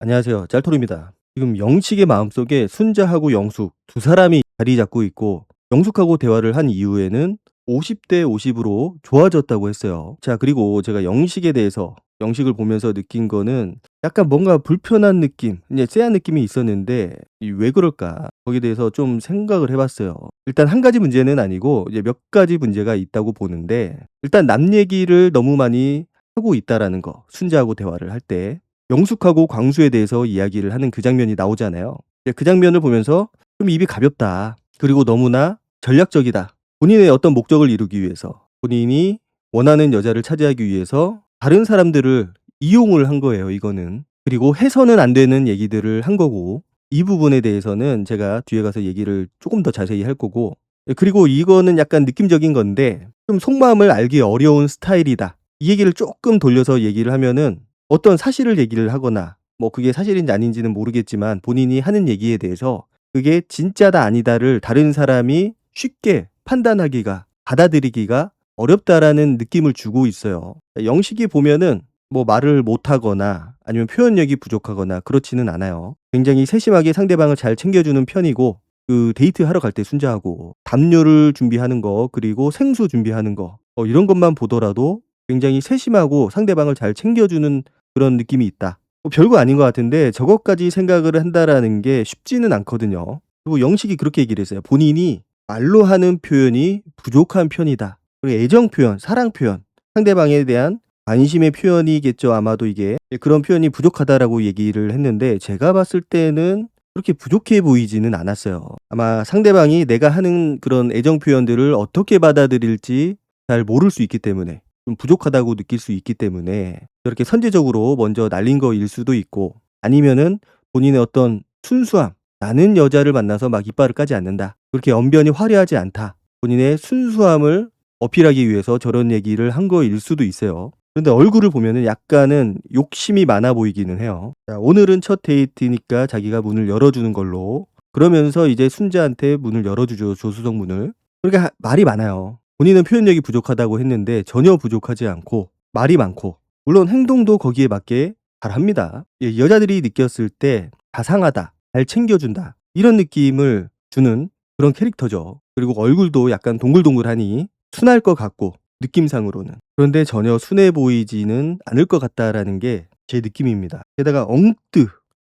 안녕하세요. 짤토리입니다. 지금 영식의 마음속에 순자하고 영숙 두 사람이 자리 잡고 있고, 영숙하고 대화를 한 이후에는 50대 50으로 좋아졌다고 했어요. 자, 그리고 제가 영식에 대해서 영식을 보면서 느낀 거는 약간 뭔가 불편한 느낌, 이제 쎄한 느낌이 있었는데 이 왜 그럴까? 거기에 대해서 좀 생각을 해봤어요. 일단 한 가지 문제는 아니고 이제 몇 가지 문제가 있다고 보는데, 일단 남 얘기를 너무 많이 하고 있다라는 거, 순자하고 대화를 할 때. 영숙하고 광수에 대해서 이야기를 하는 그 장면이 나오잖아요. 그 장면을 보면서 좀 입이 가볍다. 그리고 너무나 전략적이다. 본인의 어떤 목적을 이루기 위해서, 본인이 원하는 여자를 차지하기 위해서 다른 사람들을 이용을 한 거예요, 이거는. 그리고 해서는 안 되는 얘기들을 한 거고, 이 부분에 대해서는 제가 뒤에 가서 얘기를 조금 더 자세히 할 거고, 그리고 이거는 약간 느낌적인 건데 좀 속마음을 알기 어려운 스타일이다. 이 얘기를 조금 돌려서 얘기를 하면은, 어떤 사실을 얘기를 하거나 뭐 그게 사실인지 아닌지는 모르겠지만 본인이 하는 얘기에 대해서 그게 진짜다 아니다를 다른 사람이 쉽게 판단하기가, 받아들이기가 어렵다라는 느낌을 주고 있어요. 영식이 보면은 뭐 말을 못하거나 아니면 표현력이 부족하거나 그렇지는 않아요. 굉장히 세심하게 상대방을 잘 챙겨주는 편이고, 그 데이트하러 갈 때 순자하고 담요를 준비하는 거, 그리고 생수 준비하는 거, 이런 것만 보더라도 굉장히 세심하고 상대방을 잘 챙겨주는 그런 느낌이 있다. 별거 아닌 것 같은데 저것까지 생각을 한다라는 게 쉽지는 않거든요. 그리고 영식이 그렇게 얘기를 했어요. 본인이 말로 하는 표현이 부족한 편이다. 그리고 애정 표현, 사랑 표현, 상대방에 대한 관심의 표현이겠죠. 아마도 이게 그런 표현이 부족하다라고 얘기를 했는데, 제가 봤을 때는 그렇게 부족해 보이지는 않았어요. 아마 상대방이 내가 하는 그런 애정 표현들을 어떻게 받아들일지 잘 모를 수 있기 때문에, 좀 부족하다고 느낄 수 있기 때문에 저렇게 선제적으로 먼저 날린 거일 수도 있고, 아니면은 본인의 어떤 순수함, 나는 여자를 만나서 막 이빨을 까지 않는다, 그렇게 언변이 화려하지 않다, 본인의 순수함을 어필하기 위해서 저런 얘기를 한 거일 수도 있어요. 그런데 얼굴을 보면은 약간은 욕심이 많아 보이기는 해요. 자, 오늘은 첫 데이트니까 자기가 문을 열어주는 걸로, 그러면서 이제 순자한테 문을 열어주죠, 조수석 문을. 그러니까 말이 많아요. 본인은 표현력이 부족하다고 했는데 전혀 부족하지 않고 말이 많고, 물론 행동도 거기에 맞게 잘합니다. 여자들이 느꼈을 때 자상하다, 잘 챙겨준다, 이런 느낌을 주는 그런 캐릭터죠. 그리고 얼굴도 약간 동글동글하니 순할 것 같고, 느낌상으로는. 그런데 전혀 순해 보이지는 않을 것 같다라는 게 제 느낌입니다. 게다가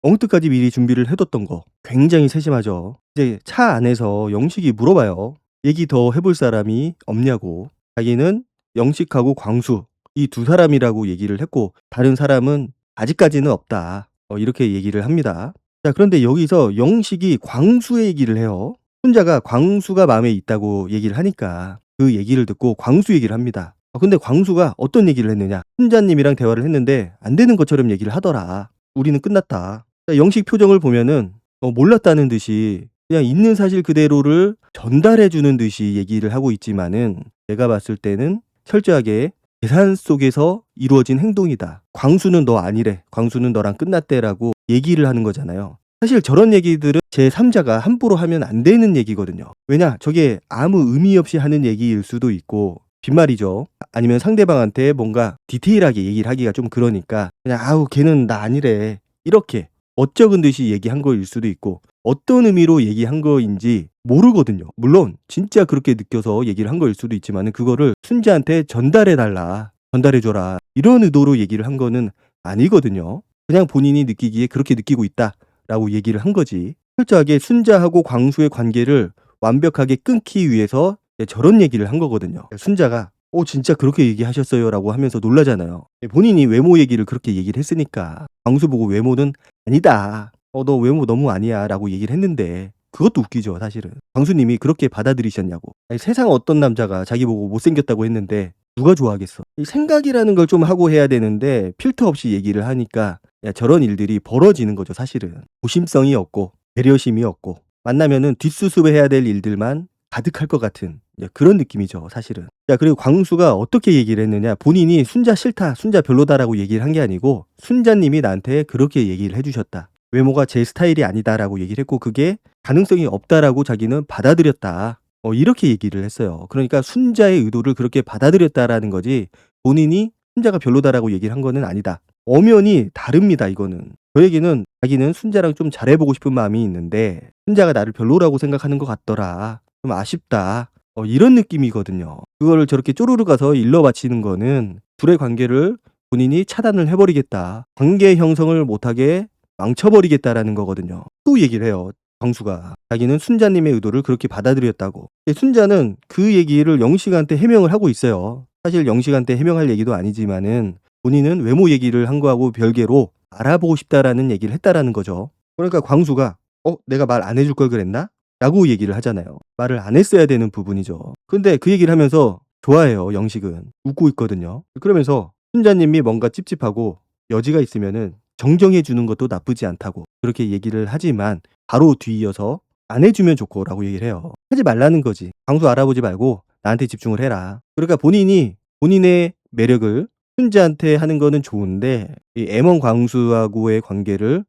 엉뜨까지 미리 준비를 해뒀던 거 굉장히 세심하죠. 이제 차 안에서 영식이 물어봐요. 얘기 더 해볼 사람이 없냐고. 자기는 영식하고 광수 이 두 사람이라고 얘기를 했고, 다른 사람은 아직까지는 없다, 이렇게 얘기를 합니다. 자, 그런데 여기서 영식이 광수의 얘기를 해요. 순자가 광수가 마음에 있다고 얘기를 하니까 그 얘기를 듣고 광수 얘기를 합니다. 근데 광수가 어떤 얘기를 했느냐, 순자님이랑 대화를 했는데 안 되는 것처럼 얘기를 하더라, 우리는 끝났다. 자, 영식 표정을 보면은 몰랐다는 듯이 그냥 있는 사실 그대로를 전달해 주는 듯이 얘기를 하고 있지만은, 제가 봤을 때는 철저하게 계산 속에서 이루어진 행동이다. 광수는 너 아니래, 광수는 너랑 끝났대라고 얘기를 하는 거잖아요. 사실 저런 얘기들은 제3자가 함부로 하면 안 되는 얘기거든요. 왜냐, 저게 아무 의미 없이 하는 얘기일 수도 있고, 빈말이죠. 아니면 상대방한테 뭔가 디테일하게 얘기를 하기가 좀 그러니까 그냥 아우 걔는 나 아니래, 이렇게 멋쩍은 듯이 얘기한 거일 수도 있고, 어떤 의미로 얘기한 거인지 모르거든요. 물론 진짜 그렇게 느껴서 얘기를 한 거일 수도 있지만, 그거를 순자한테 전달해달라, 전달해줘라, 이런 의도로 얘기를 한 거는 아니거든요. 그냥 본인이 느끼기에 그렇게 느끼고 있다라고 얘기를 한 거지. 철저하게 순자하고 광수의 관계를 완벽하게 끊기 위해서 저런 얘기를 한 거거든요. 순자가 진짜 그렇게 얘기하셨어요 라고 하면서 놀라잖아요. 본인이 외모 얘기를 그렇게 얘기를 했으니까 광수 보고 외모는 아니다, 너 외모 너무 아니야 라고 얘기를 했는데, 그것도 웃기죠 사실은. 광수님이 그렇게 받아들이셨냐고. 아니, 세상 어떤 남자가 자기 보고 못생겼다고 했는데 누가 좋아하겠어. 이 생각이라는 걸 좀 하고 해야 되는데 필터 없이 얘기를 하니까 저런 일들이 벌어지는 거죠 사실은. 조심성이 없고 배려심이 없고, 만나면은 뒷수습해야 될 일들만 가득할 것 같은 그런 느낌이죠 사실은. 자, 그리고 광수가 어떻게 얘기를 했느냐, 본인이 순자 싫다, 순자 별로다라고 얘기를 한 게 아니고 순자님이 나한테 그렇게 얘기를 해주셨다, 외모가 제 스타일이 아니다라고 얘기를 했고 그게 가능성이 없다라고 자기는 받아들였다, 이렇게 얘기를 했어요. 그러니까 순자의 의도를 그렇게 받아들였다라는 거지, 본인이 순자가 별로다라고 얘기를 한 거는 아니다. 엄연히 다릅니다 이거는. 저 얘기는 자기는 순자랑 좀 잘해보고 싶은 마음이 있는데 순자가 나를 별로라고 생각하는 것 같더라. 좀 아쉽다. 이런 느낌이거든요. 그거를 저렇게 쪼르르 가서 일러 바치는 거는 둘의 관계를 본인이 차단을 해버리겠다. 관계 형성을 못하게 망쳐버리겠다라는 거거든요. 또 얘기를 해요. 광수가. 자기는 순자님의 의도를 그렇게 받아들였다고. 근데 순자는 그 얘기를 영식한테 해명을 하고 있어요. 사실 영식한테 해명할 얘기도 아니지만은 본인은 외모 얘기를 한 거하고 별개로 알아보고 싶다라는 얘기를 했다라는 거죠. 그러니까 광수가 내가 말 안 해줄 걸 그랬나? 라고 얘기를 하잖아요. 말을 안 했어야 되는 부분이죠. 근데 그 얘기를 하면서 좋아해요. 영식은. 웃고 있거든요. 그러면서 순자님이 뭔가 찝찝하고 여지가 있으면은 정정해 주는 것도 나쁘지 않다고 그렇게 얘기를 하지만 바로 뒤이어서 안 해주면 좋고 라고 얘기를 해요. 하지 말라는 거지. 광수 알아보지 말고 나한테 집중을 해라. 그러니까 본인이 본인의 매력을 순자한테 하는 거는 좋은데 이 M1 광수하고의 관계를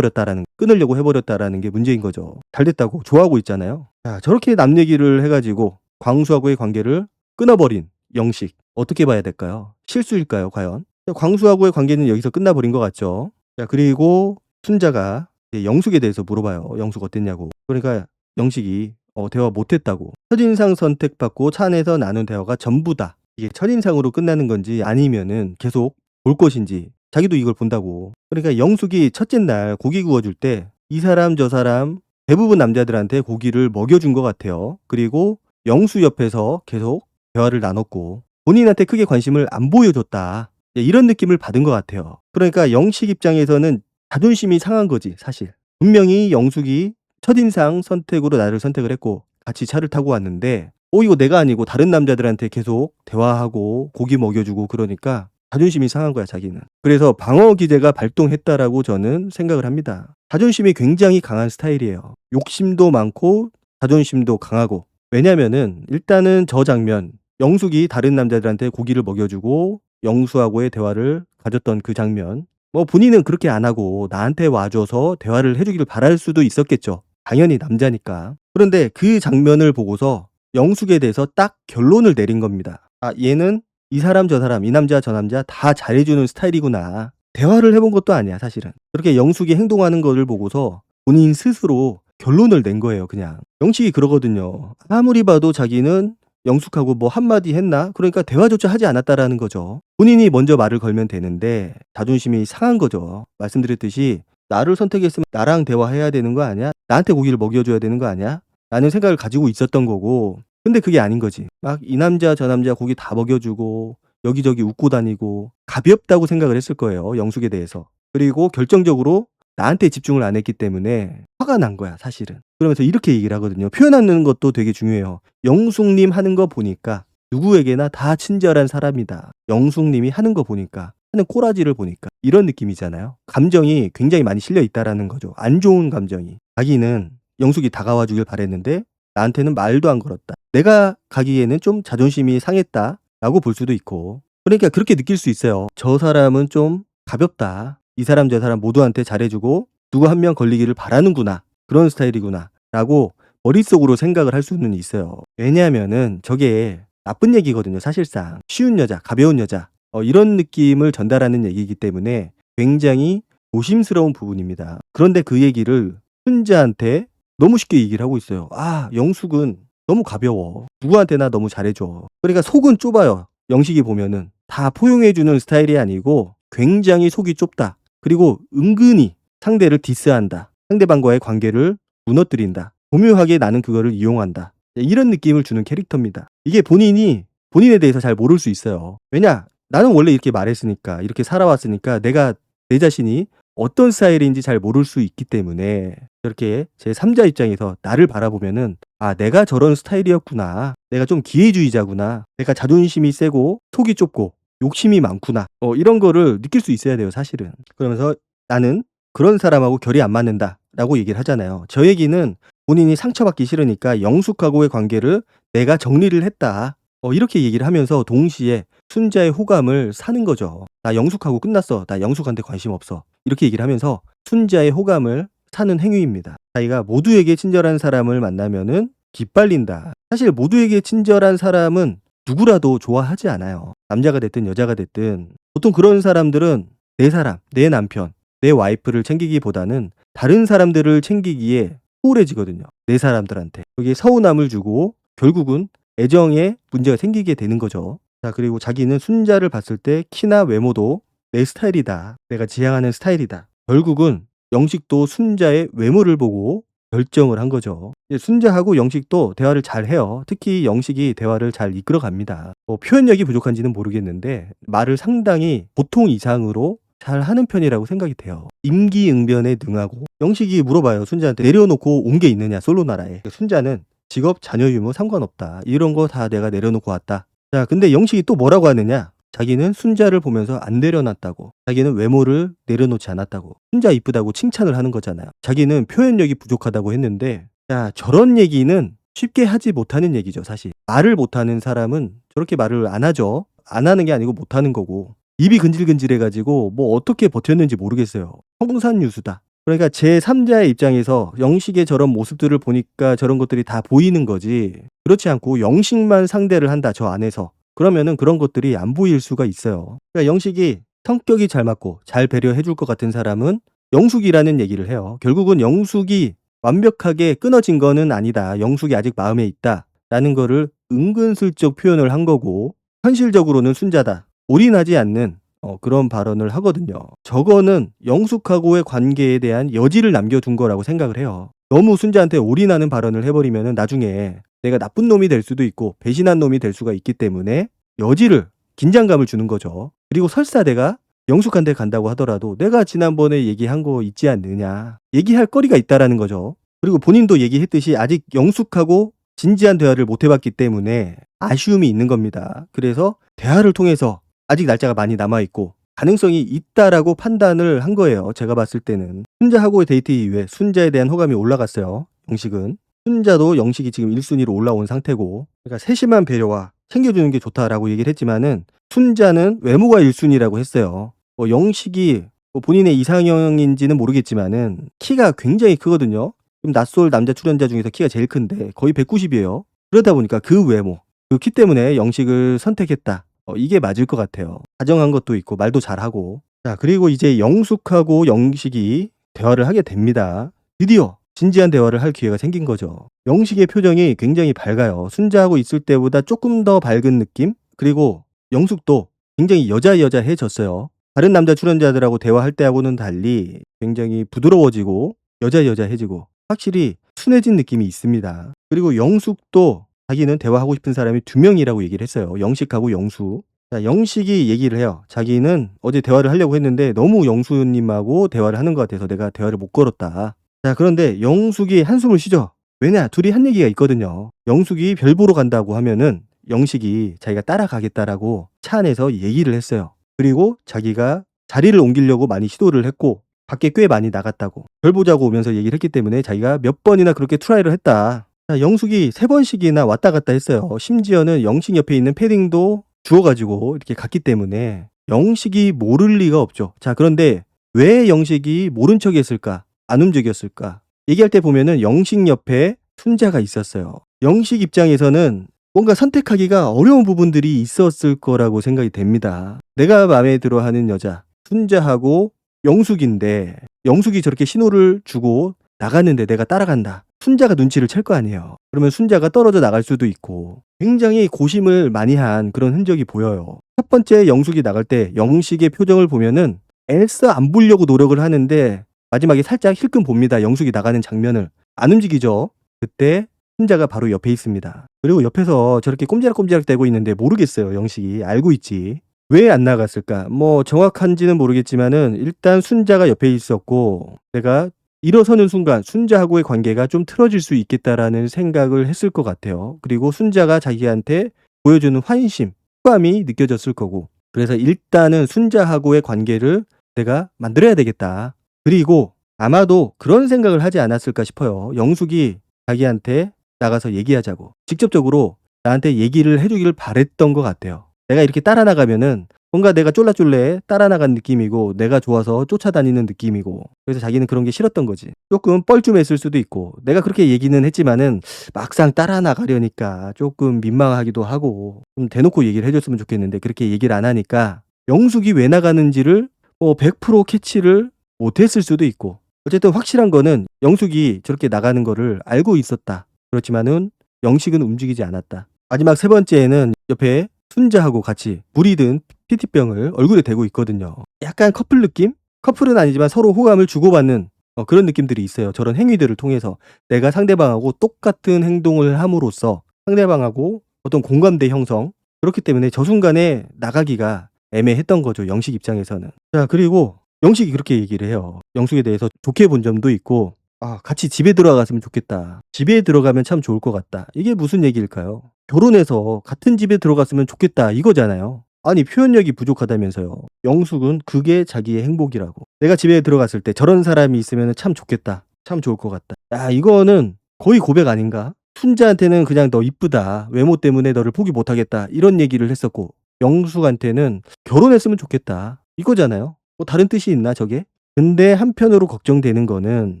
끊으려고 해버렸다라는 게 문제인 거죠. 잘 됐다고 좋아하고 있잖아요. 자, 저렇게 남 얘기를 해가지고 광수하고의 관계를 끊어버린 영식 어떻게 봐야 될까요? 실수일까요 과연? 광수하고의 관계는 여기서 끝나버린 것 같죠. 자, 그리고 순자가 이제 영숙에 대해서 물어봐요. 영숙 어땠냐고. 그러니까 영식이 대화 못했다고. 첫인상 선택받고 차 안에서 나눈 대화가 전부다. 이게 첫인상으로 끝나는 건지 아니면은 계속 볼 것인지 자기도 이걸 본다고. 그러니까 영숙이 첫째 날 고기 구워줄 때 이 사람 저 사람 대부분 남자들한테 고기를 먹여준 것 같아요. 그리고 영수 옆에서 계속 대화를 나눴고 본인한테 크게 관심을 안 보여줬다. 이런 느낌을 받은 것 같아요. 그러니까 영식 입장에서는 자존심이 상한 거지 사실. 분명히 영숙이 첫인상 선택으로 나를 선택을 했고 같이 차를 타고 왔는데 이거 내가 아니고 다른 남자들한테 계속 대화하고 고기 먹여주고 그러니까 자존심이 상한 거야 자기는. 그래서 방어 기제가 발동했다라고 저는 생각을 합니다. 자존심이 굉장히 강한 스타일이에요. 욕심도 많고 자존심도 강하고. 왜냐면은 일단은 저 장면 영숙이 다른 남자들한테 고기를 먹여주고 영수하고의 대화를 가졌던 그 장면 본인은 그렇게 안 하고 나한테 와줘서 대화를 해주기를 바랄 수도 있었겠죠. 당연히 남자니까. 그런데 그 장면을 보고서 영숙에 대해서 딱 결론을 내린 겁니다. 얘는 이 사람 저 사람 이 남자 저 남자 다 잘해주는 스타일이구나. 대화를 해본 것도 아니야 사실은. 그렇게 영숙이 행동하는 거를 보고서 본인 스스로 결론을 낸 거예요 그냥. 영식이 그러거든요. 아무리 봐도 자기는 영숙하고 뭐 한마디 했나? 그러니까 대화조차 하지 않았다라는 거죠. 본인이 먼저 말을 걸면 되는데 자존심이 상한 거죠. 말씀드렸듯이 나를 선택했으면 나랑 대화해야 되는 거 아니야? 나한테 고기를 먹여줘야 되는 거 아니야? 라는 생각을 가지고 있었던 거고 근데 그게 아닌 거지. 막 이 남자 저 남자 고기 다 먹여주고 여기저기 웃고 다니고 가볍다고 생각을 했을 거예요. 영숙에 대해서. 그리고 결정적으로 나한테 집중을 안 했기 때문에 화가 난 거야 사실은. 그러면서 이렇게 얘기를 하거든요. 표현하는 것도 되게 중요해요. 영숙님 하는 거 보니까 누구에게나 다 친절한 사람이다. 영숙님이 하는 거 보니까 하는 꼬라지를 보니까 이런 느낌이잖아요. 감정이 굉장히 많이 실려 있다라는 거죠. 안 좋은 감정이. 자기는 영숙이 다가와 주길 바랬는데 나한테는 말도 안 걸었다. 내가 가기에는 좀 자존심이 상했다라고 볼 수도 있고 그러니까 그렇게 느낄 수 있어요. 저 사람은 좀 가볍다. 이 사람 저 사람 모두한테 잘해주고 누구 한 명 걸리기를 바라는구나. 그런 스타일이구나. 라고 머릿속으로 생각을 할 수는 있어요. 왜냐하면은 저게 나쁜 얘기거든요. 사실상. 쉬운 여자, 가벼운 여자. 이런 느낌을 전달하는 얘기이기 때문에 굉장히 조심스러운 부분입니다. 그런데 그 얘기를 순자한테 너무 쉽게 얘기를 하고 있어요. 영숙은 너무 가벼워. 누구한테나 너무 잘해줘. 그러니까 속은 좁아요. 영식이 보면은 다 포용해주는 스타일이 아니고 굉장히 속이 좁다. 그리고 은근히 상대를 디스한다. 상대방과의 관계를 무너뜨린다. 교묘하게 나는 그거를 이용한다. 이런 느낌을 주는 캐릭터입니다. 이게 본인이 본인에 대해서 잘 모를 수 있어요. 왜냐? 나는 원래 이렇게 말했으니까 이렇게 살아왔으니까 내가 내 자신이 어떤 스타일인지 잘 모를 수 있기 때문에 저렇게 제 3자 입장에서 나를 바라보면은 내가 저런 스타일이었구나. 내가 좀 기회주의자구나. 내가 자존심이 세고 속이 좁고 욕심이 많구나. 이런 거를 느낄 수 있어야 돼요 사실은. 그러면서 나는 그런 사람하고 결이 안 맞는다 라고 얘기를 하잖아요. 저 얘기는 본인이 상처받기 싫으니까 영숙하고의 관계를 내가 정리를 했다. 이렇게 얘기를 하면서 동시에 순자의 호감을 사는 거죠. 나 영숙하고 끝났어. 나 영숙한테 관심 없어. 이렇게 얘기를 하면서 순자의 호감을 사는 행위입니다. 자기가 모두에게 친절한 사람을 만나면은 기빨린다. 사실 모두에게 친절한 사람은 누구라도 좋아하지 않아요. 남자가 됐든 여자가 됐든 보통 그런 사람들은 내 사람, 내 남편, 내 와이프를 챙기기보다는 다른 사람들을 챙기기에 소홀해지거든요. 내 사람들한테. 여기에 서운함을 주고 결국은 애정에 문제가 생기게 되는 거죠. 자, 그리고 자기는 순자를 봤을 때 키나 외모도 내 스타일이다. 내가 지향하는 스타일이다. 결국은 영식도 순자의 외모를 보고 결정을 한 거죠. 순자하고 영식도 대화를 잘 해요. 특히 영식이 대화를 잘 이끌어 갑니다. 표현력이 부족한지는 모르겠는데 말을 상당히 보통 이상으로 잘 하는 편이라고 생각이 돼요. 임기응변에 능하고 영식이 물어봐요. 순자한테 내려놓고 온 게 있느냐 솔로나라에. 순자는 직업, 자녀 유무 상관없다. 이런 거 다 내가 내려놓고 왔다. 자, 근데 영식이 또 뭐라고 하느냐? 자기는 순자를 보면서 안 내려놨다고. 자기는 외모를 내려놓지 않았다고. 순자 이쁘다고 칭찬을 하는 거잖아요. 자기는 표현력이 부족하다고 했는데, 자, 저런 얘기는 쉽게 하지 못하는 얘기죠, 사실. 말을 못하는 사람은 저렇게 말을 안 하죠. 안 하는 게 아니고 못하는 거고. 입이 근질근질해가지고 뭐 어떻게 버텼는지 모르겠어요. 청산유수다. 그러니까 제3자의 입장에서 영식의 저런 모습들을 보니까 저런 것들이 다 보이는 거지. 그렇지 않고 영식만 상대를 한다, 저 안에서. 그러면은 그런 것들이 안 보일 수가 있어요. 그러니까 영식이 성격이 잘 맞고 잘 배려해 줄 것 같은 사람은 영숙이라는 얘기를 해요. 결국은 영숙이 완벽하게 끊어진 거는 아니다. 영숙이 아직 마음에 있다. 라는 거를 은근슬쩍 표현을 한 거고, 현실적으로는 순자다. 올인하지 않는 그런 발언을 하거든요. 저거는 영숙하고의 관계에 대한 여지를 남겨둔 거라고 생각을 해요. 너무 순자한테 올인하는 발언을 해버리면 나중에 내가 나쁜 놈이 될 수도 있고 배신한 놈이 될 수가 있기 때문에 여지를, 긴장감을 주는 거죠. 그리고 설사 내가 영숙한테 간다고 하더라도 내가 지난번에 얘기한 거 있지 않느냐. 얘기할 거리가 있다라는 거죠. 그리고 본인도 얘기했듯이 아직 영숙하고 진지한 대화를 못 해봤기 때문에 아쉬움이 있는 겁니다. 그래서 대화를 통해서 아직 날짜가 많이 남아있고 가능성이 있다라고 판단을 한 거예요. 제가 봤을 때는. 순자하고의 데이트 이후에 순자에 대한 호감이 올라갔어요. 영식은. 순자도 영식이 지금 1순위로 올라온 상태고, 그러니까 세심한 배려와 챙겨주는 게 좋다라고 얘기를 했지만은 순자는 외모가 1순위라고 했어요. 영식이 본인의 이상형인지는 모르겠지만은 키가 굉장히 크거든요. 지금 낯설 남자 출연자 중에서 키가 제일 큰데 거의 190이에요. 그러다 보니까 그 외모, 그 키 때문에 영식을 선택했다. 이게 맞을 것 같아요. 다정한 것도 있고 말도 잘하고. 자, 그리고 이제 영숙하고 영식이 대화를 하게 됩니다. 드디어 진지한 대화를 할 기회가 생긴 거죠. 영식의 표정이 굉장히 밝아요. 순자하고 있을 때보다 조금 더 밝은 느낌? 그리고 영숙도 굉장히 여자해졌어요. 다른 남자 출연자들하고 대화할 때하고는 달리 굉장히 부드러워지고 여자해지고 확실히 순해진 느낌이 있습니다. 그리고 영숙도 자기는 대화하고 싶은 사람이 2명이라고 얘기를 했어요. 영식하고 영수. 자, 영식이 얘기를 해요. 자기는 어제 대화를 하려고 했는데 너무 영수님하고 대화를 하는 것 같아서 내가 대화를 못 걸었다. 자, 그런데 영숙이 한숨을 쉬죠. 왜냐? 둘이 한 얘기가 있거든요. 영숙이 별 보러 간다고 하면은 영식이 자기가 따라가겠다라고 차 안에서 얘기를 했어요. 그리고 자기가 자리를 옮기려고 많이 시도를 했고 밖에 꽤 많이 나갔다고. 별 보자고 오면서 얘기를 했기 때문에 자기가 몇 번이나 그렇게 트라이를 했다. 자, 영숙이 3번씩이나 왔다 갔다 했어요. 심지어는 영식 옆에 있는 패딩도 주워가지고 이렇게 갔기 때문에 영식이 모를 리가 없죠. 자, 그런데 왜 영식이 모른 척 했을까? 안 움직였을까? 얘기할 때 보면은 영식 옆에 순자가 있었어요. 영식 입장에서는 뭔가 선택하기가 어려운 부분들이 있었을 거라고 생각이 됩니다. 내가 마음에 들어 하는 여자, 순자하고 영숙인데 영숙이 저렇게 신호를 주고 나갔는데 내가 따라간다. 순자가 눈치를 챌 거 아니에요. 그러면 순자가 떨어져 나갈 수도 있고 굉장히 고심을 많이 한 그런 흔적이 보여요. 첫 번째 영숙이 나갈 때 영식의 표정을 보면은 애써 안 보려고 노력을 하는데 마지막에 살짝 힐끔 봅니다. 영숙이 나가는 장면을. 안 움직이죠. 그때 순자가 바로 옆에 있습니다. 그리고 옆에서 저렇게 꼼지락꼼지락 대고 있는데 모르겠어요. 영식이. 알고 있지. 왜 안 나갔을까? 뭐 정확한지는 모르겠지만은 일단 순자가 옆에 있었고 내가 일어서는 순간 순자하고의 관계가 좀 틀어질 수 있겠다라는 생각을 했을 것 같아요. 그리고 순자가 자기한테 보여주는 환심, 호감이 느껴졌을 거고. 그래서 일단은 순자하고의 관계를 내가 만들어야 되겠다. 그리고 아마도 그런 생각을 하지 않았을까 싶어요. 영숙이 자기한테 나가서 얘기하자고. 직접적으로 나한테 얘기를 해주기를 바랬던 것 같아요. 내가 이렇게 따라 나가면은 뭔가 내가 쫄라쫄래 따라 나간 느낌이고 내가 좋아서 쫓아다니는 느낌이고 그래서 자기는 그런 게 싫었던 거지. 조금 뻘쭘했을 수도 있고 내가 그렇게 얘기는 했지만은 막상 따라 나가려니까 조금 민망하기도 하고 좀 대놓고 얘기를 해줬으면 좋겠는데 그렇게 얘기를 안 하니까 영숙이 왜 나가는지를 100% 캐치를 못했을 수도 있고, 어쨌든 확실한 거는 영숙이 저렇게 나가는 거를 알고 있었다. 그렇지만은 영식은 움직이지 않았다. 마지막 세 번째에는 옆에 순자하고 같이 물이 든 PT병을 얼굴에 대고 있거든요. 약간 커플 느낌? 커플은 아니지만 서로 호감을 주고받는 그런 느낌들이 있어요. 저런 행위들을 통해서 내가 상대방하고 똑같은 행동을 함으로써 상대방하고 어떤 공감대 형성, 그렇기 때문에 저 순간에 나가기가 애매했던 거죠. 영식 입장에서는. 자, 그리고 영식이 그렇게 얘기를 해요. 영숙에 대해서 좋게 본 점도 있고, 같이 집에 들어갔으면 좋겠다. 집에 들어가면 참 좋을 것 같다. 이게 무슨 얘기일까요? 결혼해서 같은 집에 들어갔으면 좋겠다 이거잖아요. 아니, 표현력이 부족하다면서요. 영숙은 그게 자기의 행복이라고. 내가 집에 들어갔을 때 저런 사람이 있으면 참 좋겠다. 참 좋을 것 같다. 야, 이거는 거의 고백 아닌가? 순자한테는 그냥 너 이쁘다. 외모 때문에 너를 포기 못하겠다. 이런 얘기를 했었고, 영숙한테는 결혼했으면 좋겠다. 이거잖아요. 뭐 다른 뜻이 있나 저게? 근데 한편으로 걱정되는 거는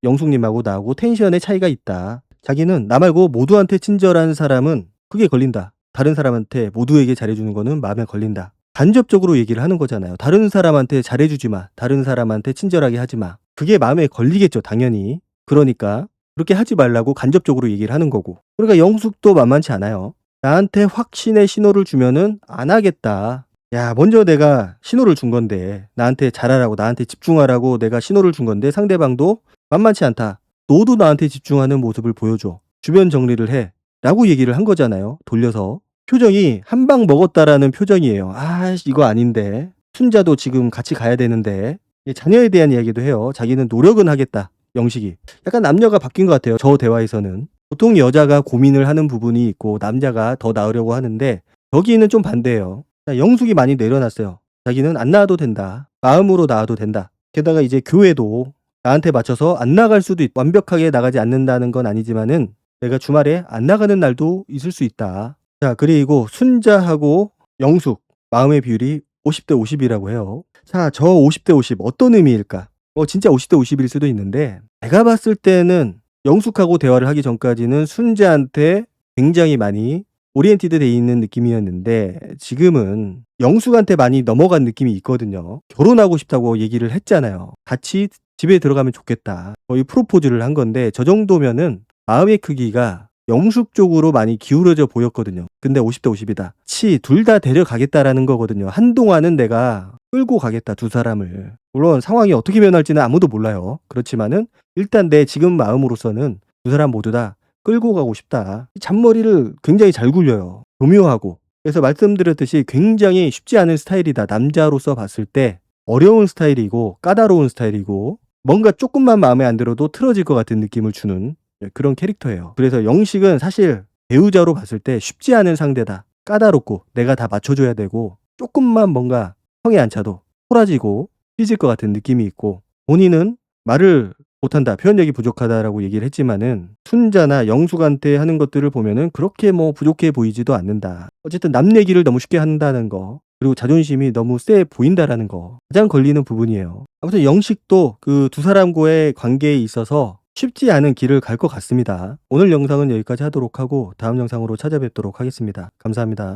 영숙님하고 나하고 텐션의 차이가 있다. 자기는 나 말고 모두한테 친절한 사람은 그게 걸린다. 다른 사람한테 모두에게 잘해주는 거는 마음에 걸린다. 간접적으로 얘기를 하는 거잖아요. 다른 사람한테 잘해주지 마. 다른 사람한테 친절하게 하지 마. 그게 마음에 걸리겠죠, 당연히. 그러니까 그렇게 하지 말라고 간접적으로 얘기를 하는 거고. 그러니까 영숙도 만만치 않아요. 나한테 확신의 신호를 주면은 안 하겠다. 야, 먼저 내가 신호를 준 건데, 나한테 잘하라고, 나한테 집중하라고 내가 신호를 준 건데 상대방도 만만치 않다. 너도 나한테 집중하는 모습을 보여줘. 주변 정리를 해. 라고 얘기를 한 거잖아요. 돌려서. 표정이 한 방 먹었다라는 표정이에요. 이거 아닌데. 순자도 지금 같이 가야 되는데. 자녀에 대한 이야기도 해요. 자기는 노력은 하겠다. 영식이. 약간 남녀가 바뀐 것 같아요. 저 대화에서는. 보통 여자가 고민을 하는 부분이 있고 남자가 더 나으려고 하는데 여기는 좀 반대예요. 영숙이 많이 내려놨어요. 자기는 안 나와도 된다. 마음으로 나와도 된다. 게다가 이제 교회도 나한테 맞춰서 안 나갈 수도 있고, 완벽하게 나가지 않는다는 건 아니지만은 내가 주말에 안 나가는 날도 있을 수 있다. 자, 그리고 순자하고 영숙 마음의 비율이 50대 50이라고 해요. 자, 저 50대 50 어떤 의미일까? 진짜 50대 50일 수도 있는데, 제가 봤을 때는 영숙하고 대화를 하기 전까지는 순자한테 굉장히 많이 오리엔티드 돼 있는 느낌이었는데, 지금은 영숙한테 많이 넘어간 느낌이 있거든요. 결혼하고 싶다고 얘기를 했잖아요. 같이 집에 들어가면 좋겠다. 거의 프로포즈를 한 건데, 저 정도면은 마음의 크기가 영숙 쪽으로 많이 기울어져 보였거든요. 근데 50대 50이다. 둘 다 데려가겠다라는 거거든요. 한동안은 내가 끌고 가겠다, 두 사람을. 물론 상황이 어떻게 변할지는 아무도 몰라요. 그렇지만은 일단 내 지금 마음으로서는 두 사람 모두 다 끌고 가고 싶다. 잔머리를 굉장히 잘 굴려요. 교묘하고. 그래서 말씀드렸듯이 굉장히 쉽지 않은 스타일이다. 남자로서 봤을 때 어려운 스타일이고 까다로운 스타일이고, 뭔가 조금만 마음에 안 들어도 틀어질 것 같은 느낌을 주는 그런 캐릭터예요. 그래서 영식은 사실 배우자로 봤을 때 쉽지 않은 상대다. 까다롭고 내가 다 맞춰줘야 되고, 조금만 뭔가 성에 안 차도 토라지고 삐질 것 같은 느낌이 있고, 본인은 말을 못한다, 표현력이 부족하다라고 얘기를 했지만은 순자나 영숙한테 하는 것들을 보면은 그렇게 부족해 보이지도 않는다. 어쨌든 남 얘기를 너무 쉽게 한다는 거, 그리고 자존심이 너무 세 보인다라는 거, 가장 걸리는 부분이에요. 아무튼 영식도 그 두 사람과의 관계에 있어서 쉽지 않은 길을 갈 것 같습니다. 오늘 영상은 여기까지 하도록 하고 다음 영상으로 찾아뵙도록 하겠습니다. 감사합니다.